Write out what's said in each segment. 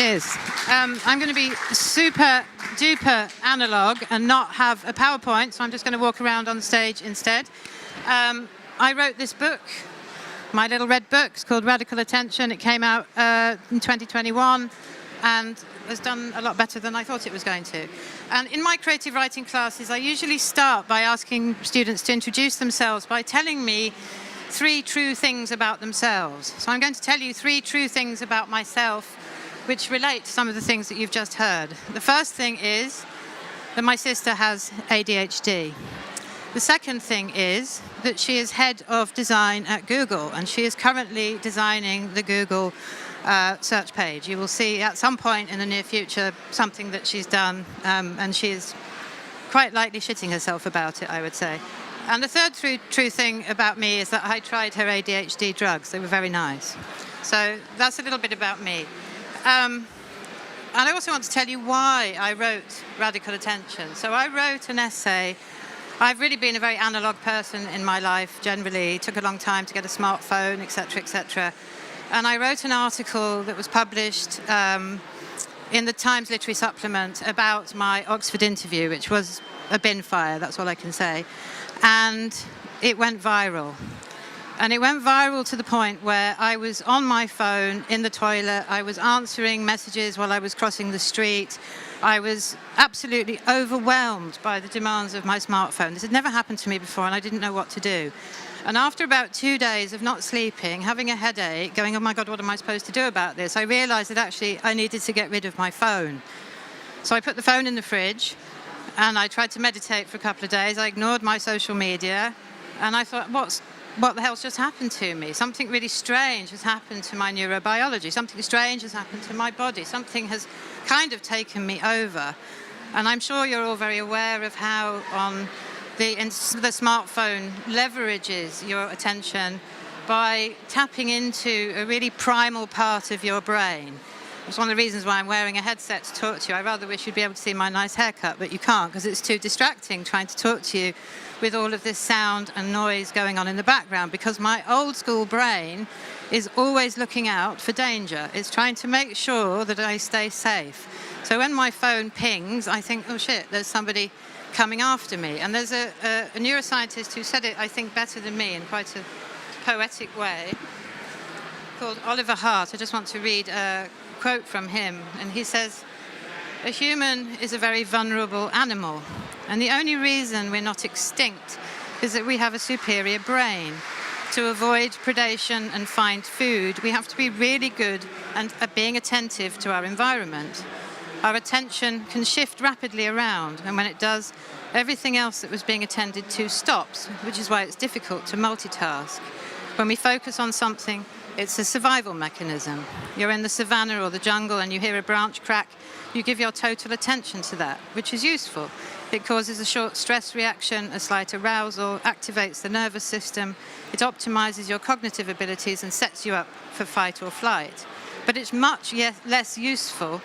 Cheers. I'm going to be super duper analog and not have a PowerPoint, so I'm just going to walk around on the stage instead. I wrote this book, my little red book. It's called Radical Attention. It came out in 2021 and has done a lot better than I thought it was going to. And in my creative writing classes, I usually start by asking students to introduce themselves by telling me 3 true things about themselves. So I'm going to tell you 3 true things about myself which relate to some of the things that you've just heard. The first thing is that my sister has ADHD. The second thing is that she is head of design at Google, and she is currently designing the Google search page. You will see at some point in the near future something that she's done, and she is quite likely shitting herself about it, I would say. And the third true thing about me is that I tried her ADHD drugs. They were very nice. So that's a little bit about me. And I also want to tell you why I wrote Radical Attention. So I wrote an essay. I've really been a very analog person in my life, generally. It took a long time to get a smartphone, etc., etc. And I wrote an article that was published in the Times Literary Supplement about my Oxford interview, which was a bin fire, that's all I can say. And it went viral. And it went viral to the point where I was on my phone in the toilet. I was answering messages while I was crossing the street. I was absolutely overwhelmed by the demands of my smartphone. This had never happened to me before, and I didn't know what to do. And after about 2 days of not sleeping, having a headache, going, oh my God, what am I supposed to do about this? I realized that actually I needed to get rid of my phone. So I put the phone in the fridge, and I tried to meditate for a couple of days. I ignored my social media, and I thought, what the hell's just happened to me? Something really strange has happened to my neurobiology. Something strange has happened to my body. Something has kind of taken me over. And I'm sure you're all very aware of how the smartphone leverages your attention by tapping into a really primal part of your brain. It's one of the reasons why I'm wearing a headset to talk to you. I rather wish you'd be able to see my nice haircut, but you can't because it's too distracting trying to talk to you with all of this sound and noise going on in the background, because my old school brain is always looking out for danger. It's trying to make sure that I stay safe. So when my phone pings, I think, oh shit, there's somebody coming after me. And there's a neuroscientist who said it, I think, better than me in quite a poetic way, called Oliver Hart. I just want to read a quote from him, and he says, a human is a very vulnerable animal, and the only reason we're not extinct is that we have a superior brain. To avoid predation and find food, we have to be really good at being attentive to our environment. Our attention can shift rapidly around, and when it does, everything else that was being attended to stops, which is why it's difficult to multitask. When we focus on something, it's a survival mechanism. You're in the savannah or the jungle and you hear a branch crack, you give your total attention to that, which is useful. It causes a short stress reaction, a slight arousal, activates the nervous system, it optimizes your cognitive abilities and sets you up for fight or flight. But it's much less useful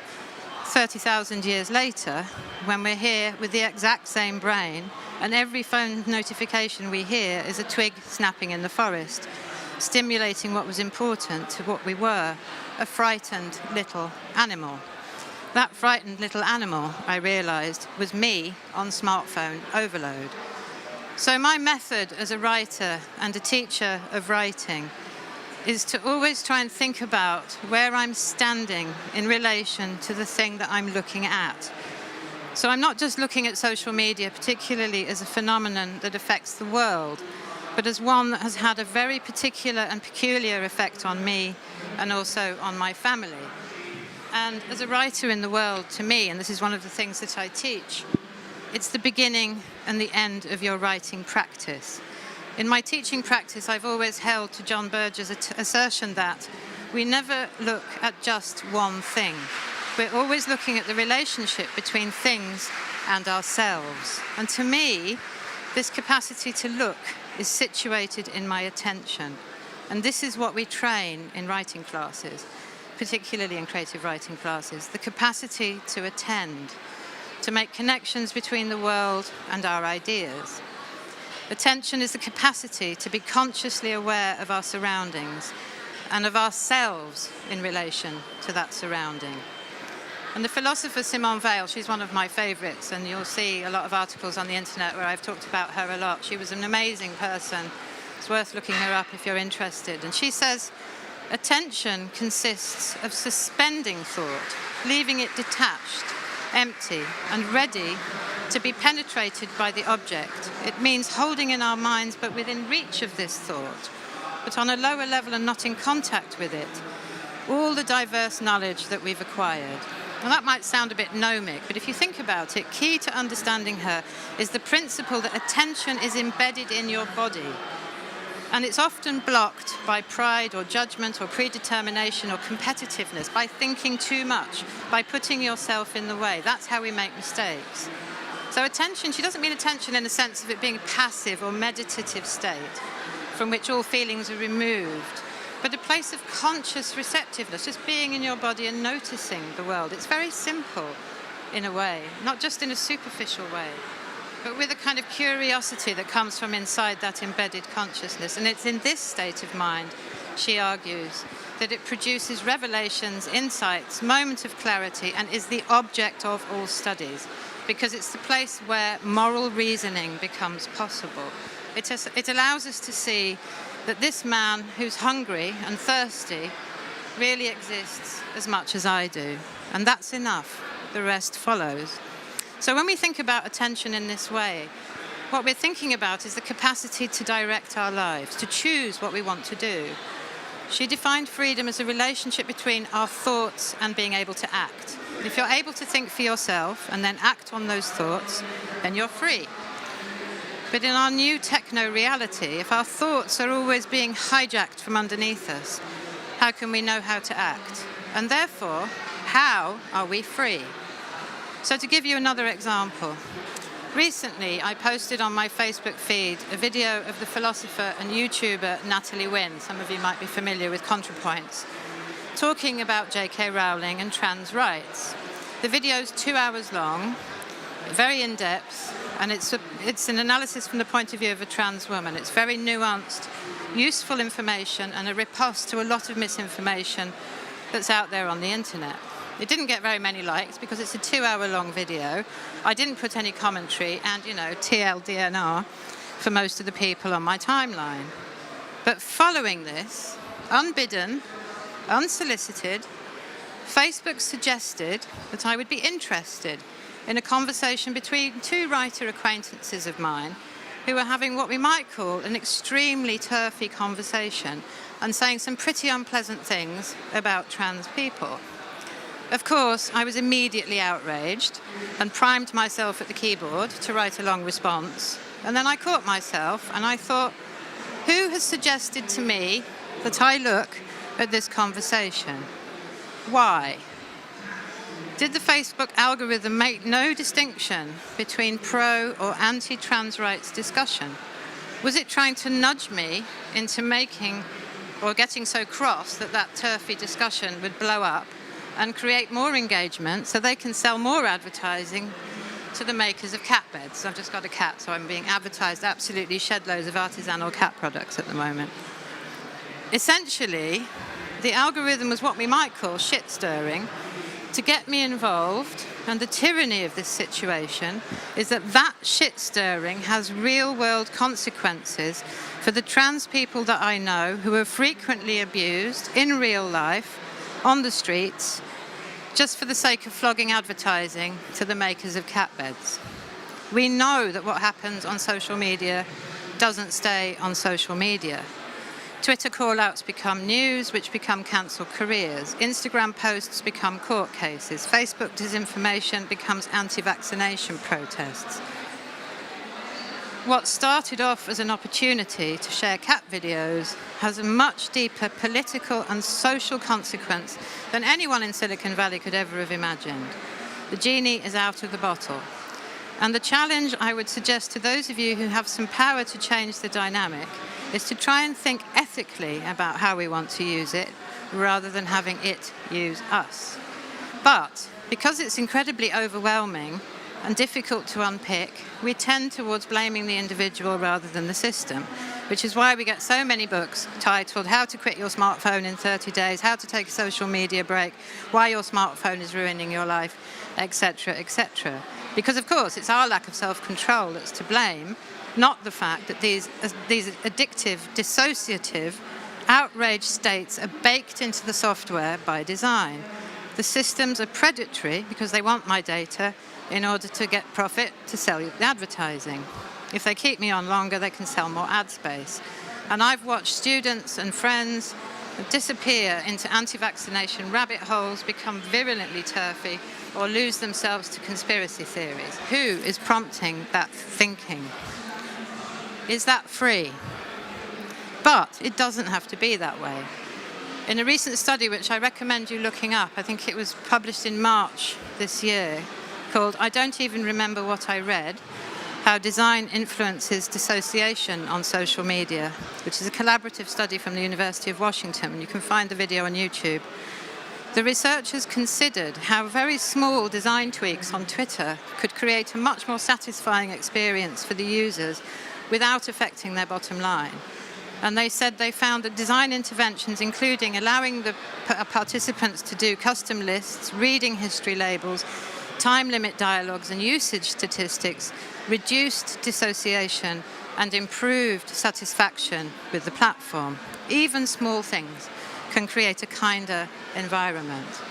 30,000 years later when we're here with the exact same brain and every phone notification we hear is a twig snapping in the forest, stimulating what was important to what we were, a frightened little animal. That frightened little animal, I realized, was me on smartphone overload. So my method as a writer and a teacher of writing is to always try and think about where I'm standing in relation to the thing that I'm looking at. So I'm not just looking at social media, particularly as a phenomenon that affects the world, but as one that has had a very particular and peculiar effect on me and also on my family. And as a writer in the world, to me, and this is one of the things that I teach, it's the beginning and the end of your writing practice. In my teaching practice, I've always held to John Berger's assertion that we never look at just one thing. We're always looking at the relationship between things and ourselves. And to me, this capacity to look is situated in my attention. And this is what we train in writing classes, particularly in creative writing classes, the capacity to attend, to make connections between the world and our ideas. Attention is the capacity to be consciously aware of our surroundings and of ourselves in relation to that surrounding. And the philosopher Simone Weil, she's one of my favorites, and you'll see a lot of articles on the internet where I've talked about her a lot. She was an amazing person. It's worth looking her up if you're interested. And she says, attention consists of suspending thought, leaving it detached, empty, and ready to be penetrated by the object. It means holding in our minds, but within reach of this thought, but on a lower level and not in contact with it, all the diverse knowledge that we've acquired. Now that might sound a bit gnomic, but if you think about it, key to understanding her is the principle that attention is embedded in your body. And it's often blocked by pride or judgment or predetermination or competitiveness, by thinking too much, by putting yourself in the way. That's how we make mistakes. So attention, she doesn't mean attention in the sense of it being a passive or meditative state from which all feelings are removed, but a place of conscious receptiveness, just being in your body and noticing the world. It's very simple in a way, not just in a superficial way, but with a kind of curiosity that comes from inside that embedded consciousness. And it's in this state of mind, she argues, that it produces revelations, insights, moments of clarity, and is the object of all studies, because it's the place where moral reasoning becomes possible. It allows us to see that this man who's hungry and thirsty really exists as much as I do. And that's enough. The rest follows. So when we think about attention in this way, what we're thinking about is the capacity to direct our lives, to choose what we want to do. She defined freedom as a relationship between our thoughts and being able to act. If you're able to think for yourself and then act on those thoughts, then you're free. But in our new techno-reality, if our thoughts are always being hijacked from underneath us, how can we know how to act? And therefore, how are we free? So to give you another example, recently I posted on my Facebook feed a video of the philosopher and YouTuber Natalie Wynn, some of you might be familiar with ContraPoints, talking about J.K. Rowling and trans rights. The video's 2 hours long, very in-depth, and it's an analysis from the point of view of a trans woman. It's very nuanced, useful information, and a riposte to a lot of misinformation that's out there on the internet. It didn't get very many likes because it's a 2 hour long video. I didn't put any commentary and, TLDNR for most of the people on my timeline. But following this, unbidden, unsolicited, Facebook suggested that I would be interested in a conversation between two writer acquaintances of mine who were having what we might call an extremely turfy conversation and saying some pretty unpleasant things about trans people. Of course, I was immediately outraged and primed myself at the keyboard to write a long response. And then I caught myself and I thought, who has suggested to me that I look at this conversation? Why? Did the Facebook algorithm make no distinction between pro or anti-trans rights discussion? Was it trying to nudge me into making or getting so cross that that turfy discussion would blow up and create more engagement so they can sell more advertising to the makers of cat beds? I've just got a cat, so I'm being advertised absolutely shed loads of artisanal cat products at the moment. Essentially, the algorithm was what we might call shit stirring to get me involved, and the tyranny of this situation is that shit stirring has real world consequences for the trans people that I know who are frequently abused in real life on the streets just for the sake of flogging advertising to the makers of cat beds. We know that what happens on social media doesn't stay on social media. Twitter call-outs become news, which become cancelled careers. Instagram posts become court cases. Facebook disinformation becomes anti-vaccination protests. What started off as an opportunity to share cat videos has a much deeper political and social consequence than anyone in Silicon Valley could ever have imagined. The genie is out of the bottle. And the challenge I would suggest to those of you who have some power to change the dynamic is to try and think ethically about how we want to use it rather than having it use us. But because it's incredibly overwhelming and difficult to unpick, we tend towards blaming the individual rather than the system. which is why we get so many books titled How to Quit Your Smartphone in 30 Days, How to Take a Social Media Break, Why Your Smartphone is Ruining Your Life, etc., etc. Because, of course, it's our lack of self-control that's to blame, not the fact that these addictive, dissociative, outraged states are baked into the software by design. The systems are predatory because they want my data in order to get profit to sell you the advertising. If they keep me on longer, they can sell more ad space. And I've watched students and friends disappear into anti-vaccination rabbit holes, become virulently turfy, or lose themselves to conspiracy theories. Who is prompting that thinking? Is that free? But it doesn't have to be that way. In a recent study, which I recommend you looking up, I think it was published in March this year, called I Don't Even Remember What I Read, How Design Influences Dissociation on Social Media, which is a collaborative study from the University of Washington. You can find the video on YouTube. The researchers considered how very small design tweaks on Twitter could create a much more satisfying experience for the users without affecting their bottom line. And they said they found that design interventions, including allowing the participants to do custom lists, reading history labels, time limit dialogues, and usage statistics, reduced dissociation and improved satisfaction with the platform. Even small things can create a kinder environment.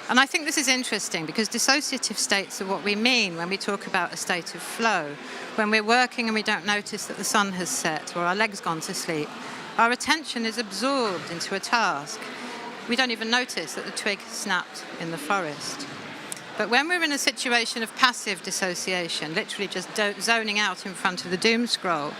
And I think this is interesting because dissociative states are what we mean when we talk about a state of flow. When we're working and we don't notice that the sun has set or our leg's gone to sleep, our attention is absorbed into a task. We don't even notice that the twig snapped in the forest. But when we're in a situation of passive dissociation, literally just zoning out in front of the doom scroll,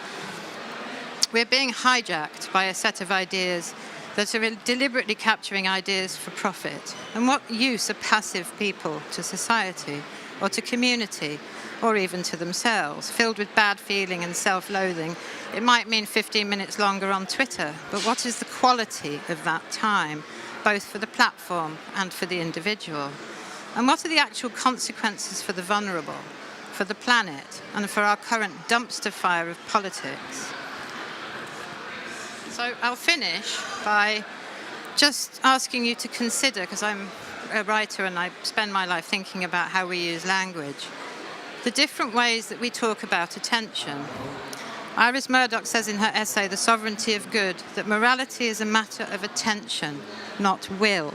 we're being hijacked by a set of ideas that are deliberately capturing ideas for profit. And what use are passive people to society or to community or even to themselves? Filled with bad feeling and self-loathing, it might mean 15 minutes longer on Twitter, but what is the quality of that time, both for the platform and for the individual? And what are the actual consequences for the vulnerable, for the planet, and for our current dumpster fire of politics? So I'll finish by just asking you to consider, because I'm a writer and I spend my life thinking about how we use language, the different ways that we talk about attention. Iris Murdoch says in her essay, The Sovereignty of Good, that morality is a matter of attention, not will.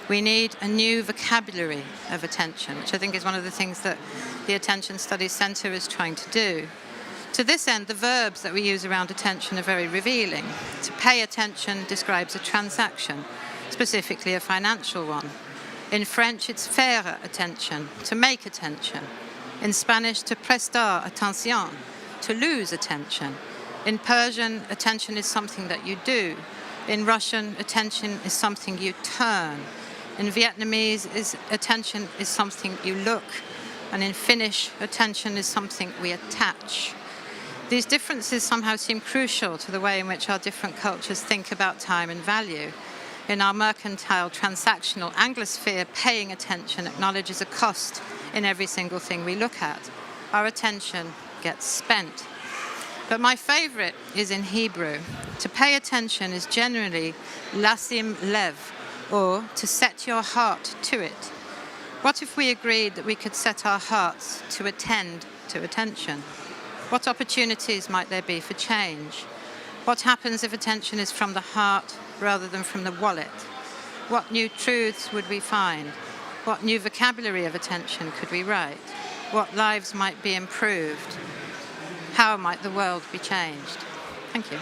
We need a new vocabulary of attention, which I think is one of the things that the Attention Studies Centre is trying to do. To this end, the verbs that we use around attention are very revealing. To pay attention describes a transaction, specifically a financial one. In French, it's faire attention, to make attention. In Spanish, to prestar atención, to lose attention. In Persian, attention is something that you do. In Russian, attention is something you turn. In Vietnamese, attention is something you look. And in Finnish, attention is something we attach. These differences somehow seem crucial to the way in which our different cultures think about time and value. In our mercantile, transactional Anglosphere, paying attention acknowledges a cost in every single thing we look at. Our attention gets spent. But my favorite is in Hebrew. To pay attention is generally lasim lev, or to set your heart to it. What if we agreed that we could set our hearts to attend to attention? What opportunities might there be for change? What happens if attention is from the heart rather than from the wallet? What new truths would we find? What new vocabulary of attention could we write? What lives might be improved? How might the world be changed? Thank you.